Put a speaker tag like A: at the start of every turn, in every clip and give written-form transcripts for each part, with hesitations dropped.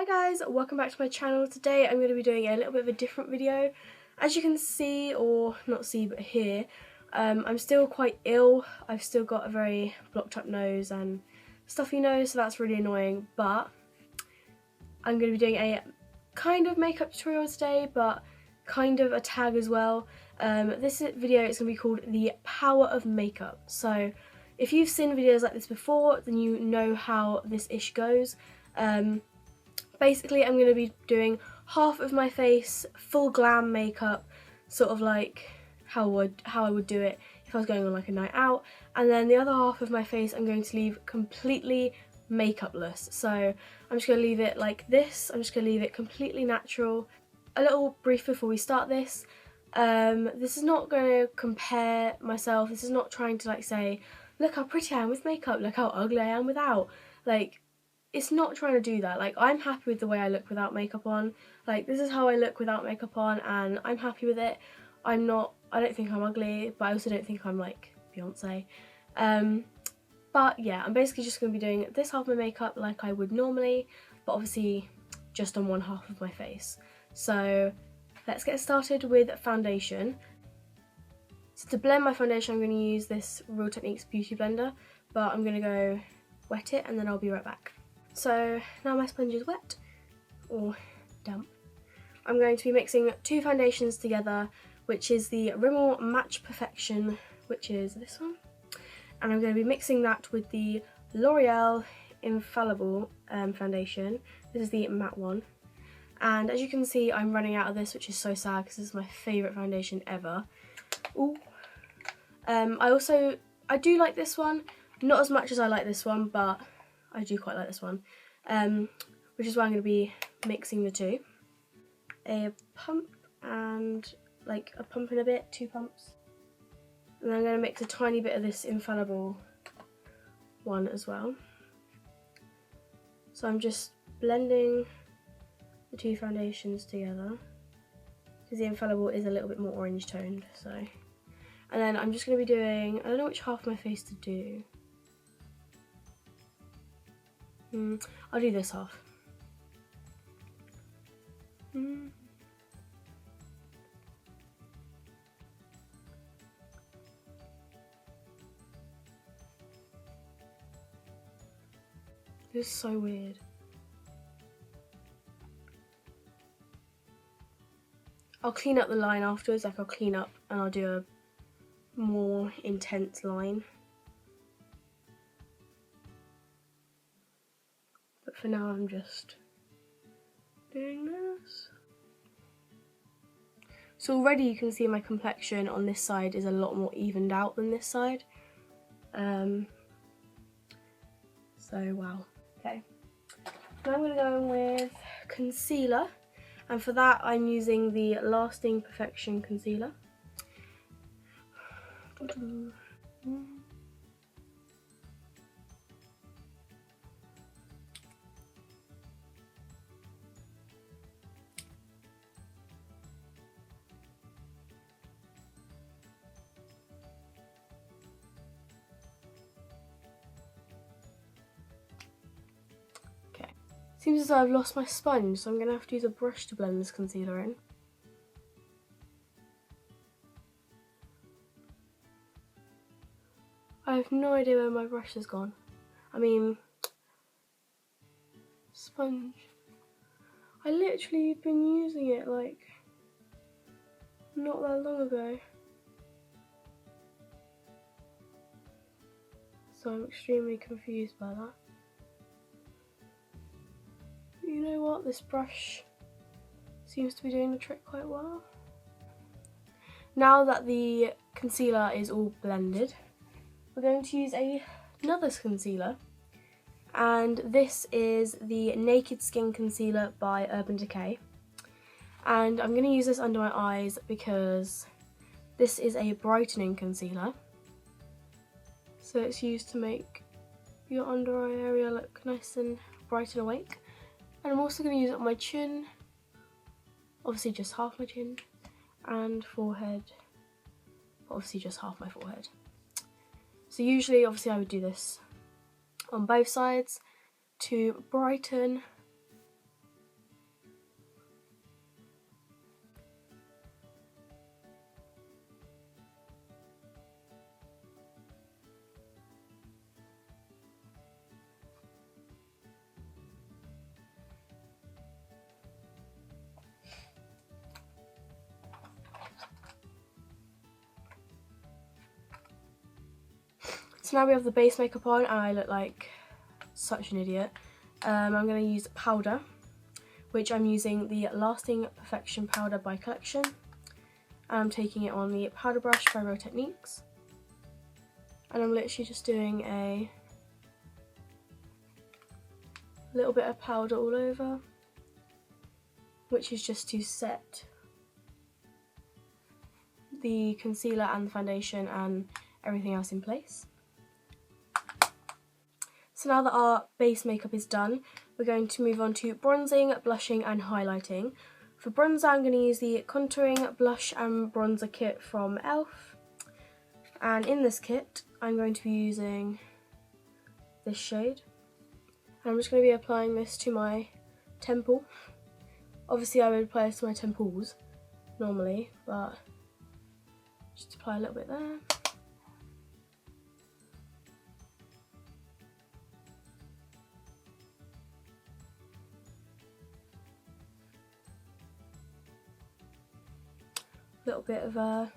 A: Hi guys, welcome back to my channel. Today I'm going to be doing a little bit of a different video. As you can see, or not see but hear, I'm still quite ill. I've still got a very blocked up nose and stuffy nose, so that's really annoying, but I'm going to be doing a kind of makeup tutorial today, but kind of a tag as well. This video is going to be called The Power of Makeup. So if you've seen videos like this before, then you know how this ish goes. Basically, I'm going to be doing half of my face full glam makeup, sort of like how I would do it if I was going on like a night out, and then the other half of my face I'm going to leave completely makeupless. So I'm just going to leave it like this. I'm just going to leave it completely natural. A little brief before we start this. This is not going to compare myself. This is not trying to like say, look how pretty I am with makeup, look how ugly I am without. Like, it's not trying to do that. Like, I'm happy with the way I look without makeup on. Like, this is how I look without makeup on, and I'm happy with it. I don't think I'm ugly, but I also don't think I'm like Beyonce. But yeah, I'm basically just going to be doing this half of my makeup like I would normally, but obviously just on one half of my face. So let's get started with foundation. So to blend my foundation, I'm going to use this Real Techniques Beauty Blender, but I'm going to go wet it and then I'll be right back. So now my sponge is wet, or damp, I'm going to be mixing two foundations together, which is the Rimmel Match Perfection, which is this one, and I'm going to be mixing that with the L'Oreal Infallible foundation. This is the matte one, and as you can see I'm running out of this, which is so sad because this is my favourite foundation ever. Ooh. I do like this one, not as much as I like this one, but I do quite like this one, which is why I'm going to be mixing the two. A pump and like a pump and a bit, 2 pumps. And then I'm going to mix a tiny bit of this Infallible one as well. So I'm just blending the two foundations together, because the Infallible is a little bit more orange toned. So, and then I'm just going to be doing, I don't know which half of my face to do. I'll do this half. This is so weird. I'll clean up the line afterwards, like I'll clean up and I'll do a more intense line. But for now I'm just doing this. So already you can see my complexion on this side is a lot more evened out than this side. So wow. Okay. Now I'm going to go in with concealer, and for that I'm using the Lasting Perfection concealer. Seems as though I've lost my sponge, so I'm going to have to use a brush to blend this concealer in. I have no idea where my brush has gone. I mean, sponge. I literally been using it like not that long ago. So I'm extremely confused by that. You know what, this brush seems to be doing the trick quite well. Now that the concealer is all blended, we're going to use another concealer, and this is the Naked Skin Concealer by Urban Decay. And I'm going to use this under my eyes because this is a brightening concealer. So it's used to make your under eye area look nice and bright and awake. And I'm also going to use it on my chin, obviously just half my chin, and forehead, obviously just half my forehead. So usually, obviously I would do this on both sides to brighten So now we have the base makeup on and I look like such an idiot. I'm going to use powder, which I'm using the Lasting Perfection powder by Collection. I'm taking it on the powder brush by Real Techniques. And I'm literally just doing a little bit of powder all over, which is just to set the concealer and the foundation and everything else in place. So now that our base makeup is done, we're going to move on to bronzing, blushing and highlighting. For bronzer, I'm going to use the Contouring Blush and Bronzer Kit from e.l.f. And in this kit, I'm going to be using this shade. And I'm just going to be applying this to my temple. Obviously, I would apply this to my temples normally, but just apply a little bit there. Little bit of a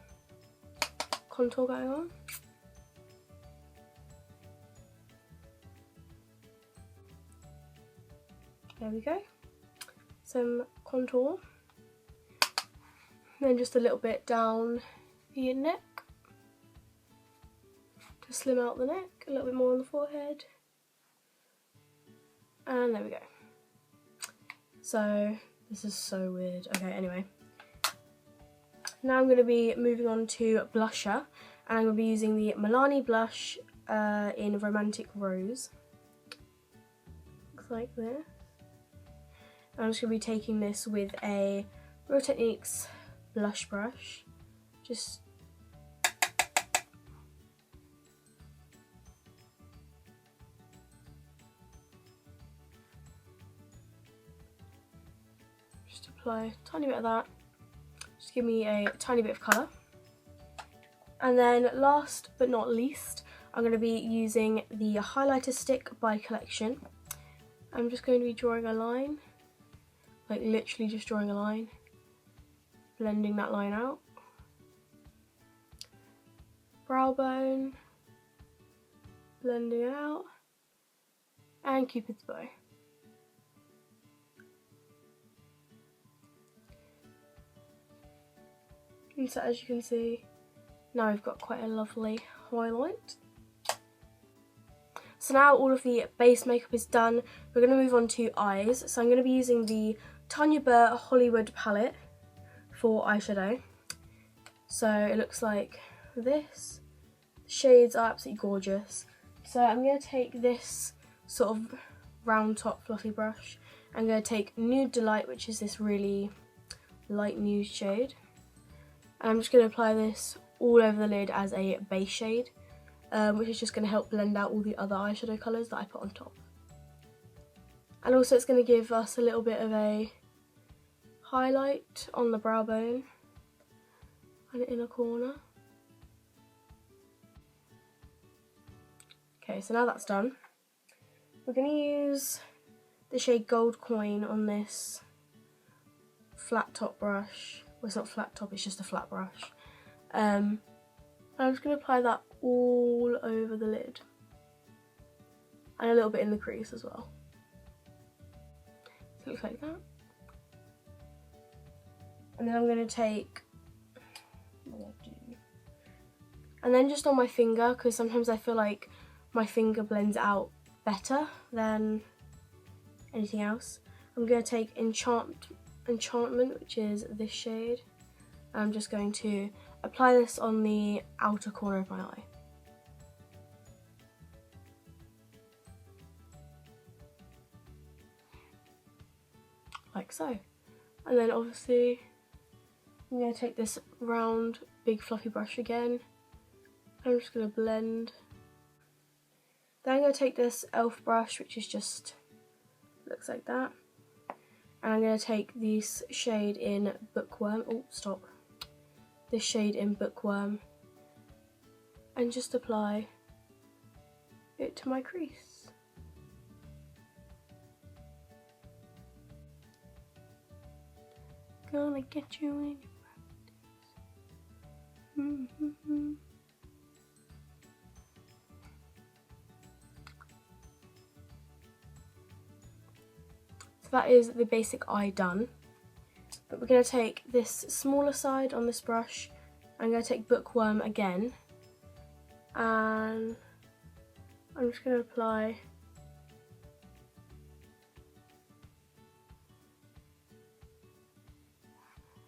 A: contour going on. There we go. Some contour. Then just a little bit down the neck to slim out the neck, a little bit more on the forehead. And there we go. So this is so weird. Okay, anyway. Now I'm going to be moving on to blusher, and I'm going to be using the Milani blush in Romantic Rose. Looks like this. I'm just going to be taking this with a Real Techniques blush brush. Just apply a tiny bit of that. Just give me a tiny bit of colour. And then last but not least, I'm going to be using the highlighter stick by Collection. I'm just going to be drawing a line, like literally just drawing a line, blending that line out. Brow bone, blending it out, and Cupid's bow. And so as you can see, now we've got quite a lovely highlight. So now all of the base makeup is done, we're going to move on to eyes. So I'm going to be using the Tanya Burr Hollywood palette for eyeshadow. So it looks like this. The shades are absolutely gorgeous. So I'm going to take this sort of round top fluffy brush. I'm going to take Nude Delight, which is this really light nude shade. And I'm just going to apply this all over the lid as a base shade, which is just going to help blend out all the other eyeshadow colours that I put on top. And also it's going to give us a little bit of a highlight on the brow bone and the inner corner. Okay, so now that's done, we're going to use the shade Gold Coin on this flat top brush. Well, it's not flat top, it's just a flat brush. And I'm just going to apply that all over the lid. And a little bit in the crease as well. So it looks like that. And then I'm going to take, and then just on my finger, because sometimes I feel like my finger blends out better than anything else. I'm going to take Enchantment, which is this shade. I'm just going to apply this on the outer corner of my eye. Like so. And then obviously I'm going to take this round big fluffy brush again. I'm just going to blend. Then I'm going to take this e.l.f. brush, which is just, looks like that. And I'm going to take this shade in Bookworm, this shade in Bookworm, and just apply it to my crease. Gonna get you in your practice. that is the basic eye done. But we're going to take this smaller side on this brush. I'm going to take Bookworm again, and I'm just going to apply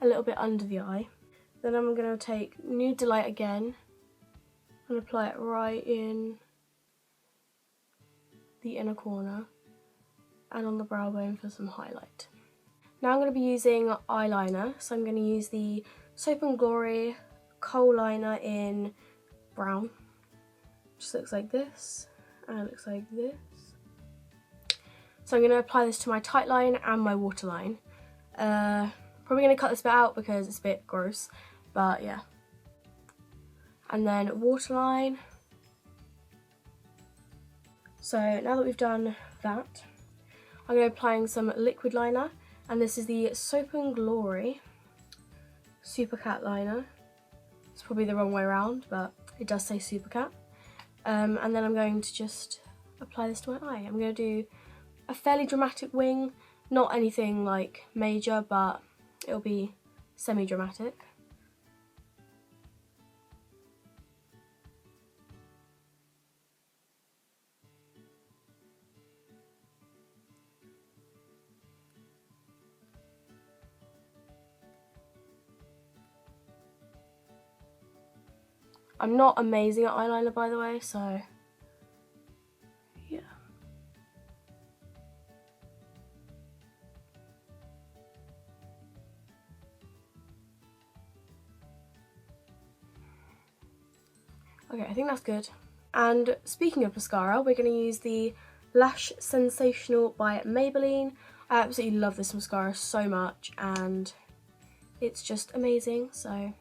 A: a little bit under the eye. Then I'm going to take Nude Delight again and apply it right in the inner corner and on the brow bone for some highlight. Now I'm going to be using eyeliner, so I'm going to use the Soap & Glory Kohl liner in brown. Just looks like this, and it looks like this. So I'm going to apply this to my tight line and my waterline. Probably going to cut this bit out because it's a bit gross, but yeah. And then waterline. So now that we've done that, I'm going to be applying some liquid liner, and this is the Soap & Glory Super Cat liner. It's probably the wrong way around, but it does say Super Cat. And then I'm going to just apply this to my eye. I'm going to do a fairly dramatic wing, not anything like major, but it'll be semi-dramatic. I'm not amazing at eyeliner, by the way, so yeah. Okay, I think that's good. And speaking of mascara, we're going to use the Lash Sensational by Maybelline. I absolutely love this mascara so much, and it's just amazing, so I'm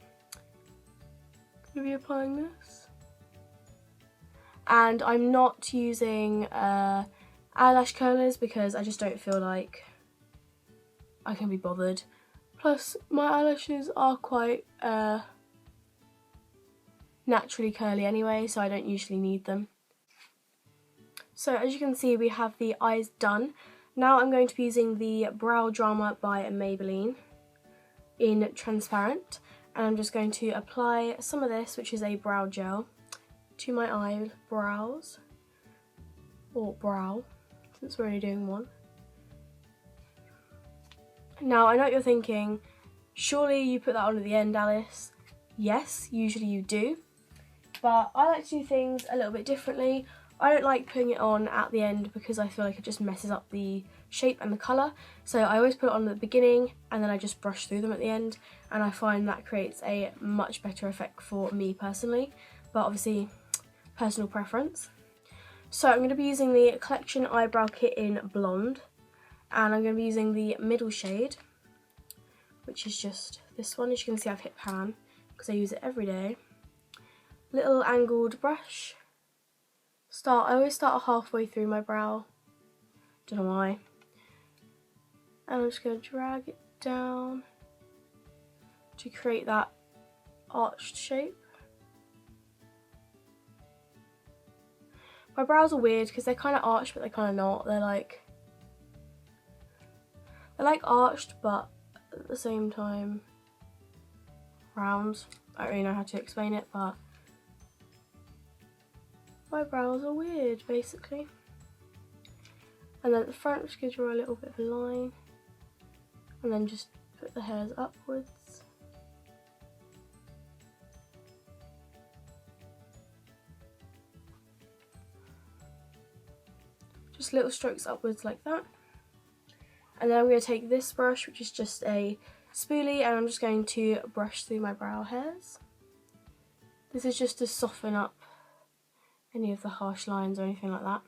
A: going to be applying this. And I'm not using eyelash curlers because I just don't feel like I can be bothered. Plus, my eyelashes are quite naturally curly anyway, so I don't usually need them. So as you can see, we have the eyes done. Now I'm going to be using the Brow Drama by Maybelline in transparent, and I'm just going to apply some of this, which is a brow gel, to my eyebrows, or brow, since we're only doing one. Now I know what you're thinking, surely you put that on at the end, Alice. Yes, usually you do, but I like to do things a little bit differently. I don't like putting it on at the end because I feel like it just messes up the shape and the colour. So I always put it on at the beginning and then I just brush through them at the end, and I find that creates a much better effect for me personally, but obviously personal preference. So I'm going to be using the Collection Eyebrow Kit in Blonde, and I'm going to be using the middle shade, which is just this one. As you can see, I've hit pan because I use it every day. Little angled brush. I always start halfway through my brow, don't know why, and I'm just going to drag it down to create that arched shape. My brows are weird because they're kind of arched but they're kind of not. They're like arched but at the same time round. I don't really know how to explain it, but my brows are weird, basically. And then at the front, I'm just going to draw a little bit of a line, and then just put the hairs upwards. Just little strokes upwards like that. And then I'm going to take this brush, which is just a spoolie, and I'm just going to brush through my brow hairs. This is just to soften up any of the harsh lines or anything like that.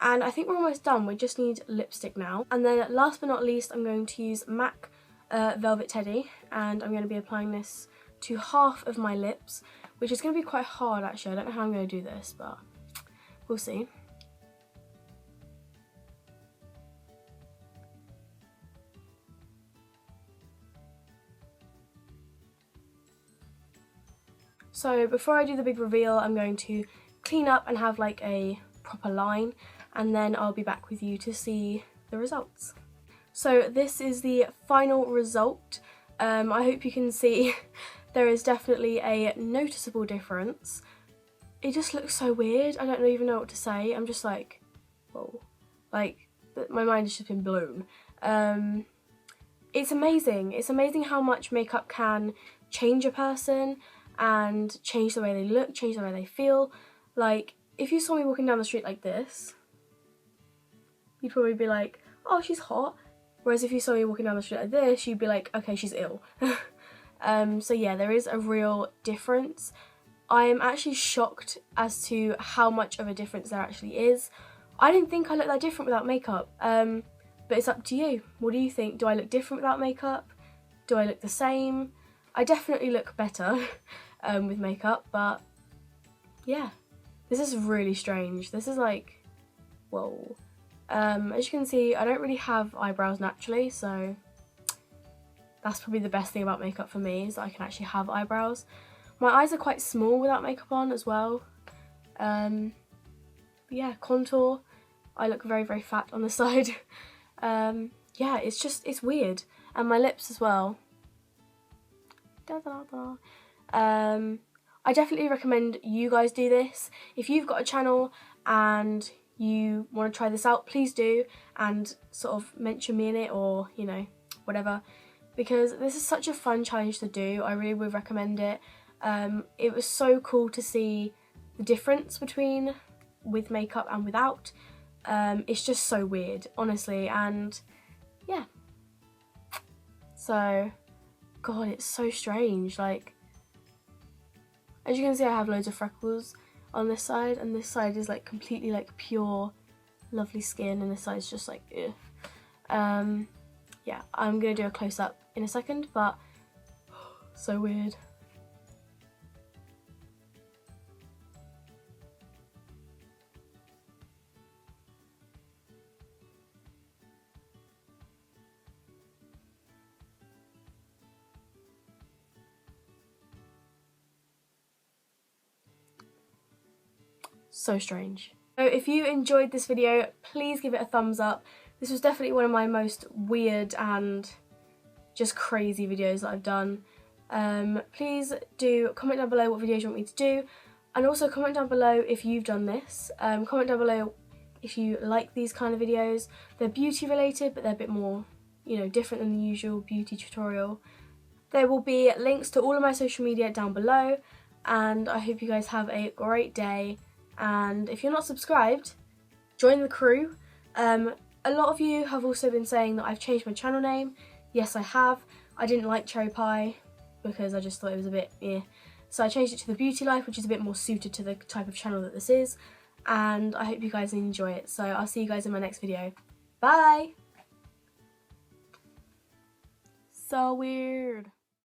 A: And I think we're almost done. We just need lipstick now. And then last but not least, I'm going to use MAC Velvet Teddy, and I'm going to be applying this to half of my lips, which is going to be quite hard actually. I don't know how I'm going to do this, but we'll see. So before I do the big reveal, I'm going to clean up and have like a proper line. and then I'll be back with you to see the results. So this is the final result. I hope you can see there is definitely a noticeable difference. It just looks so weird. I don't even know what to say. I'm just like, whoa. Like, my mind has just been blown. It's amazing. It's amazing how much makeup can change a person and change the way they look, change the way they feel. Like, if you saw me walking down the street like this, you'd probably be like, oh, she's hot. Whereas if you saw me walking down the street like this, you'd be like, okay, she's ill. So yeah, there is a real difference. I am actually shocked as to how much of a difference there actually is. I didn't think I looked that different without makeup, but it's up to you. What do you think? Do I look different without makeup? Do I look the same? I definitely look better with makeup, but yeah, this is really strange. This is like, whoa. As you can see, I don't really have eyebrows naturally, so that's probably the best thing about makeup for me, is that I can actually have eyebrows. My eyes are quite small without makeup on as well. But yeah, contour, I look very, very fat on the side. Yeah, it's weird. And my lips as well. Da, da, da. I definitely recommend you guys do this. If you've got a channel and you want to try this out, please do, and sort of mention me in it, or, you know, whatever, because this is such a fun challenge to do. I really would recommend it. It was so cool to see the difference between with makeup and without. It's just so weird, honestly, and yeah. So, God, it's so strange. Like, as you can see, I have loads of freckles on this side, and this side is like completely like pure, lovely skin, and this side's just like, ugh. Yeah, I'm gonna do a close-up in a second, but so weird. So strange. So if you enjoyed this video, please give it a thumbs up. This was definitely one of my most weird and just crazy videos that I've done. Please do comment down below what videos you want me to do, and also comment down below if you've done this. Comment down below if you like these kind of videos. They're beauty related, but they're a bit more, you know, different than the usual beauty tutorial. There will be links to all of my social media down below, and I hope you guys have a great day. And if you're not subscribed, join the crew. A lot of you have also been saying that I've changed my channel name. Yes, I have. I didn't like Cherry Pie because I just thought it was a bit, yeah. So I changed it to TheBeautyLife, which is a bit more suited to the type of channel that this is. And I hope you guys enjoy it. So I'll see you guys in my next video. Bye! So weird.